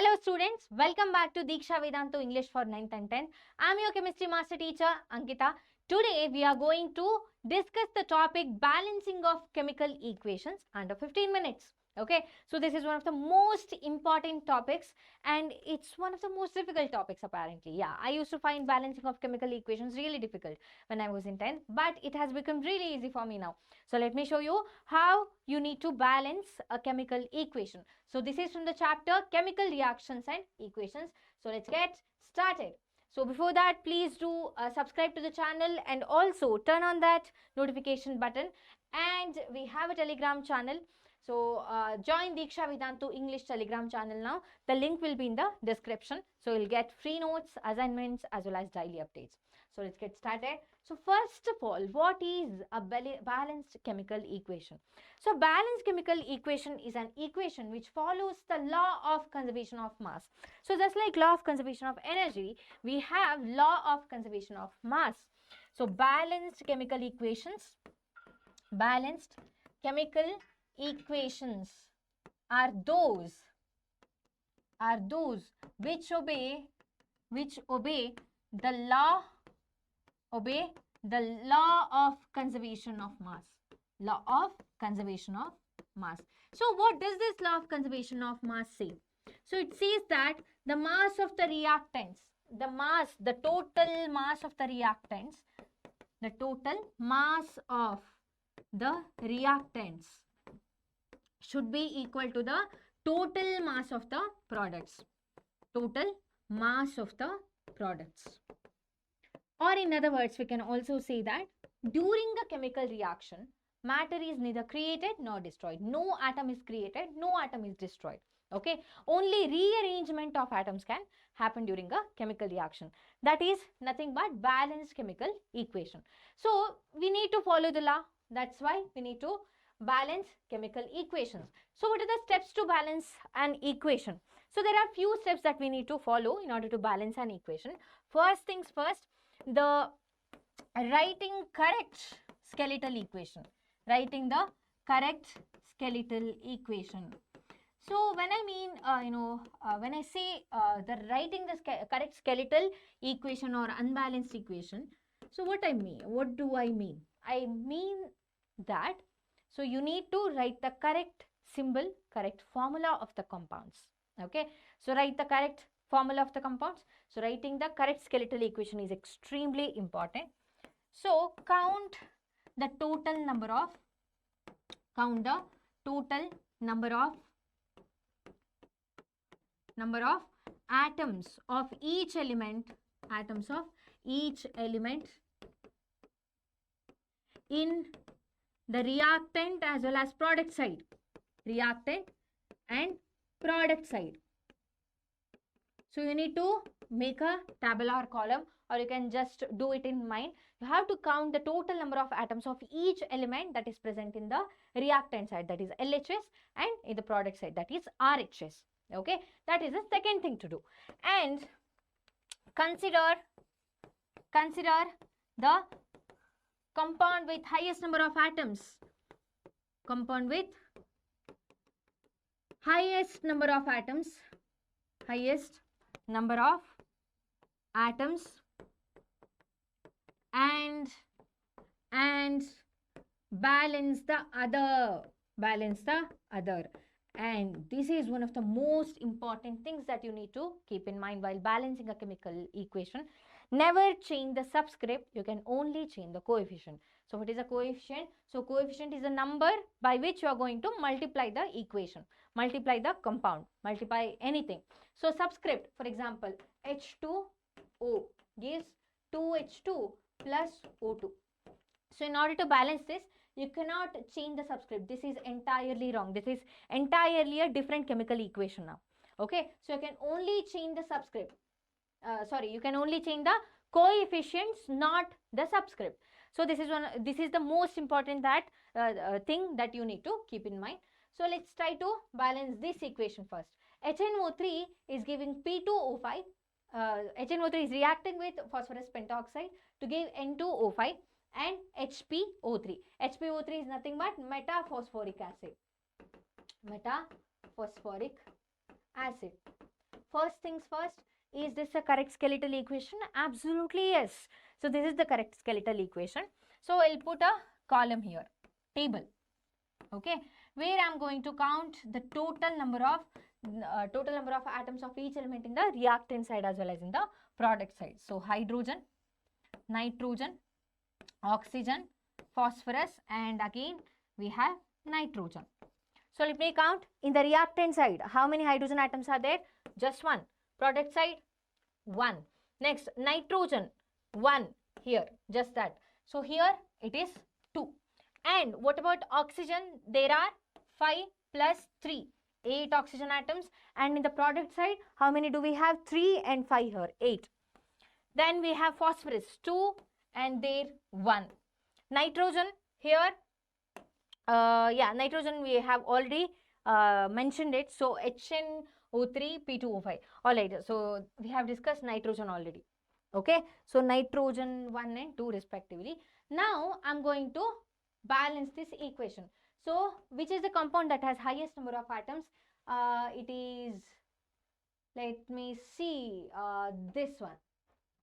Hello students, welcome back to Diksha Vedantu English for 9th and 10th. I am your chemistry master teacher Ankitha. Today we are going to discuss the topic balancing of chemical equations under 15 minutes. Okay, so this is one of the most important topics and it's one of the most difficult topics apparently. Yeah, I used to find balancing of chemical equations really difficult when I was in 10th, but it has become really easy for me now. So let me show you how you need to balance a chemical equation. So this is from the chapter Chemical Reactions and Equations. So let's get started. So before that, please do subscribe to the channel and also turn on that notification button. And we have a Telegram channel. So join Diksha Vedantu English Telegram channel now. The link will be in the description. So you'll get free notes, assignments as well as daily updates. So let's get started. So first of all, what is a balanced chemical equation? So balanced chemical equation is an equation which follows the law of conservation of mass. So just like law of conservation of energy, we have law of conservation of mass. So balanced chemical equations are those which obey the law of conservation of mass. Law of conservation of mass. So what does this law of conservation of mass say? So it says that the mass of the reactants, the total mass of the reactants should be equal to the total mass of the products. Or in other words, we can also say that during a chemical reaction, matter is neither created nor destroyed. No atom is created, no atom is destroyed. Okay, only rearrangement of atoms can happen during a chemical reaction. That is nothing but balanced chemical equation. So we need to follow the law. That's why we need to balance chemical equations. So what are the steps to balance an equation? So there are few steps that we need to follow in order to balance an equation. First things first, the writing correct skeletal equation. So when I mean, when I say the writing the correct skeletal equation or unbalanced equation, so what do I mean? I mean that, so you need to write the correct symbol, correct formula of the compounds. Okay, so write the correct formula of the compounds. So writing the correct skeletal equation is extremely important. So count the total number of atoms of each element in the reactant as well as product side. So you need to make a tabular column, or you can just do it in mind. You have to count the total number of atoms of each element that is present in the reactant side, that is LHS, and in the product side, that is RHS. Okay, that is the second thing to do. And consider the compound with highest number of atoms. Highest number of atoms and balance the other. And this is one of the most important things that you need to keep in mind while balancing a chemical equation. Never change the subscript, you can only change the coefficient. So what is a coefficient? So coefficient is a number by which you are going to multiply the equation, multiply the compound, multiply anything. So subscript, for example, H2O gives 2H2 plus O2. So in order to balance this, you cannot change the subscript. This is entirely wrong. This is entirely a different chemical equation now. Okay, so you can only change the subscript. You can only change the coefficients, not the subscript. So this is the most important thing that you need to keep in mind. So let's try to balance this equation first. HNO3 is giving P2O5. HNO3 is reacting with phosphorus pentoxide to give N2O5 and HPO3. HPO3 is nothing but metaphosphoric acid. first things first, is this a correct skeletal equation? Absolutely yes. So this is the correct skeletal equation. So I'll put a column here, table, okay, where I'm going to count the total number of atoms of each element in the reactant side as well as in the product side. So hydrogen, nitrogen, oxygen, phosphorus, and again we have nitrogen. So let me count. In the reactant side, how many hydrogen atoms are there? Just one. Product side, one. Next, nitrogen, one here, just that. So here it is 2. And what about oxygen? There are 5 plus 3, 8 oxygen atoms. And in the product side, how many do we have? 3 and 5 here, 8. Then we have phosphorus, 2 and there 1. Nitrogen here, nitrogen we have already mentioned it. So HNO3, P2O5. Alright, so we have discussed nitrogen already. Okay, so nitrogen 1 and 2 respectively. Now I'm going to balance this equation. So which is the compound that has highest number of atoms? It is, let me see, this one,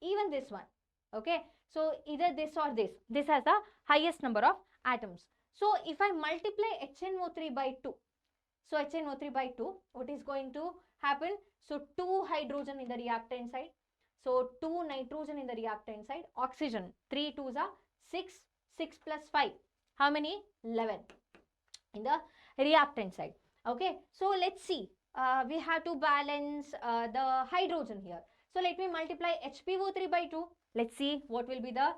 even this one. Okay, so either this or this. This has the highest number of atoms. So if I multiply HNO3 by 2, so HNO3 by 2, what is going to happen? So 2 hydrogen in the reactant side. So 2 nitrogen in the reactant side. Oxygen, 3 2s are 6, 6 plus 5. How many? 11 in the reactant side. Okay, so let's see. We have to balance the hydrogen here. So let me multiply HPO3 by 2. Let's see what will be the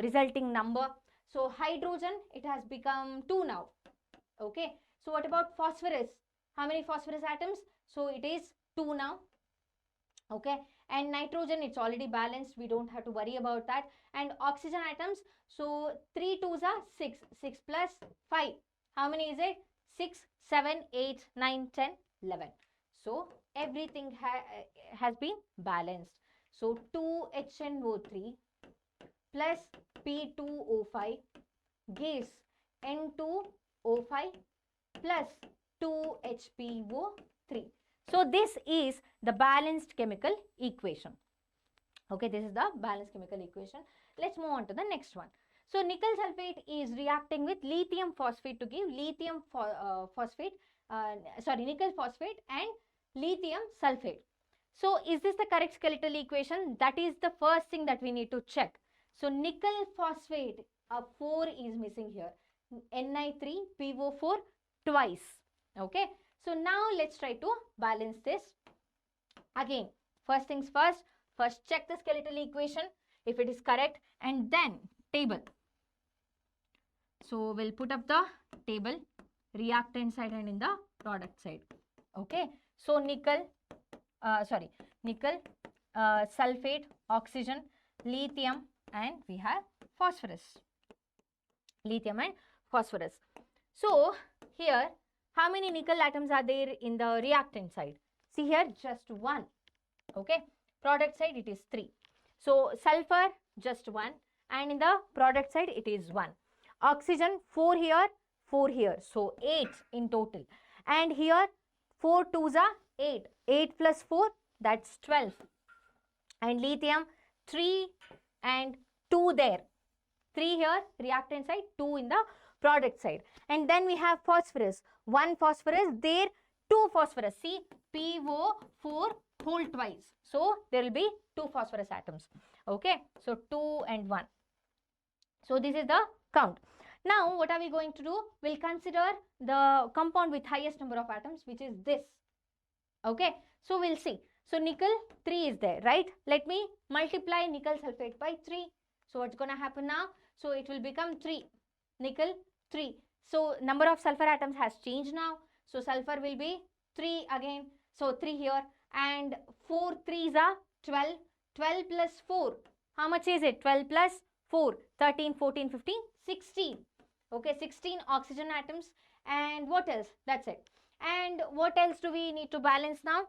resulting number. So hydrogen, it has become 2 now. Okay, so what about phosphorus? How many phosphorus atoms? So it is 2 now. Okay, and nitrogen, it's already balanced. We don't have to worry about that. And oxygen atoms, so 3 2s are 6. 6 plus 5. How many is it? 6, 7, 8, 9, 10, 11. So everything has been balanced. So 2HNO3 plus P2O5 gives N2O5 plus 2HPO3. So this is the balanced chemical equation. Okay, this is the balanced chemical equation. Let's move on to the next one. So nickel sulfate is reacting with lithium phosphate to give nickel phosphate and lithium sulfate. So is this the correct skeletal equation? That is the first thing that we need to check. So nickel phosphate, 4 is missing here. Ni3PO4 twice. Okay. So now let's try to balance this. Again, first things first check the skeletal equation if it is correct, and then table. So we'll put up the table, reactant side and in the product side. Okay. So nickel, sulfate, oxygen, lithium, and we have phosphorus. Lithium and phosphorus. So here, how many nickel atoms are there in the reactant side? See here, just 1. Okay. Product side, it is 3. So sulfur, just 1. And in the product side, it is 1. Oxygen, 4 here, 4 here. So 8 in total. And here, 4 2s are 8. 8 plus 4, that's 12. And lithium, 3 and 2 there. 3 here, reactant side, 2 in the product side. And then we have phosphorus. 1 phosphorus there, 2 phosphorus. See, PO4 whole twice. So there will be 2 phosphorus atoms. Okay, so 2 and 1. So this is the count. Now what are we going to do? We'll consider the compound with highest number of atoms, which is this. Okay, so we'll see. So nickel 3 is there, right? Let me multiply nickel sulfate by 3. So what's going to happen now? So it will become 3. Nickel 3. So number of sulfur atoms has changed now. So sulfur will be 3 again. So 3 here, and 4 3s are 12. 12 plus 4. How much is it? 12 plus 4. 13, 14, 15, 16. Okay, 16 oxygen atoms. And what else? That's it. And what else do we need to balance now?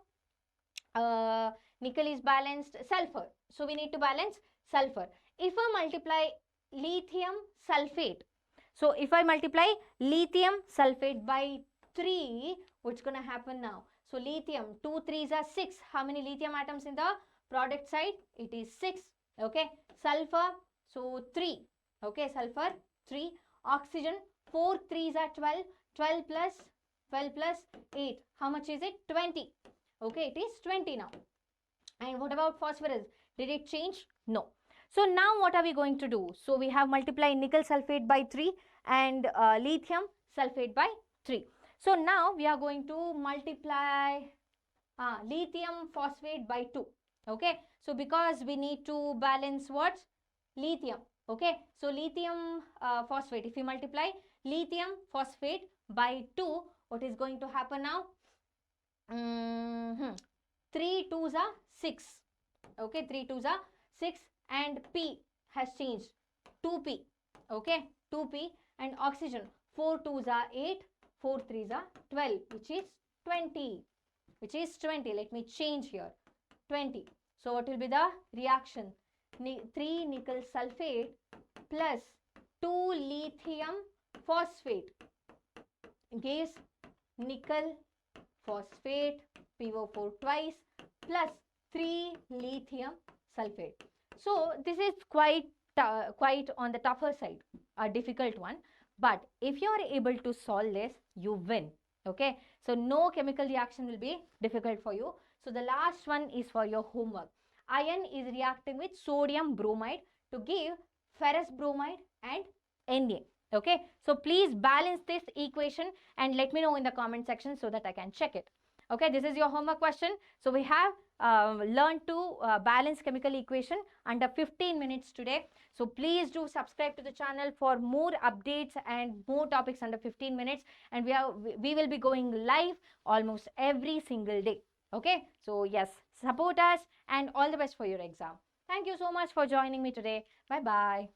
Nickel is balanced. Sulfur. So we need to balance sulfur. If I multiply lithium sulfate, so if I multiply lithium sulfate by 3, what's going to happen now? So lithium, 2 3s are 6. How many lithium atoms in the product side? It is 6. Okay. Sulfur, so 3. Okay, sulfur 3. Oxygen, 4 3s are 12. 12 plus 8. How much is it? 20. Okay, it is 20 now. And what about phosphorus? Did it change? No. So now what are we going to do? So we have multiply nickel sulfate by 3 and lithium sulfate by 3. So now we are going to multiply lithium phosphate by 2. Okay. So because we need to balance what? Lithium. Okay. So lithium phosphate. If we multiply lithium phosphate by 2, what is going to happen now? 3 2s are 6. Okay, 3 2s are 6 and P has changed. 2P. Okay, 2P and oxygen. 4 2s are 8. 4 3s are 12, which is 20. Which is 20. Let me change here. 20. So what will be the reaction? 3 nickel sulfate plus 2 lithium phosphate gives nickel phosphate PO4 twice plus 3 lithium sulfate. So this is quite on the tougher side, a difficult one. But if you are able to solve this, you win. Okay. So no chemical reaction will be difficult for you. So the last one is for your homework. Iron is reacting with sodium bromide to give ferrous bromide and Na. Okay. So please balance this equation and let me know in the comment section so that I can check it. Okay. This is your homework question. So we have learned to balance chemical equation under 15 minutes today. So please do subscribe to the channel for more updates and more topics under 15 minutes. And we will be going live almost every single day. Okay. So yes, support us and all the best for your exam. Thank you so much for joining me today. Bye-bye.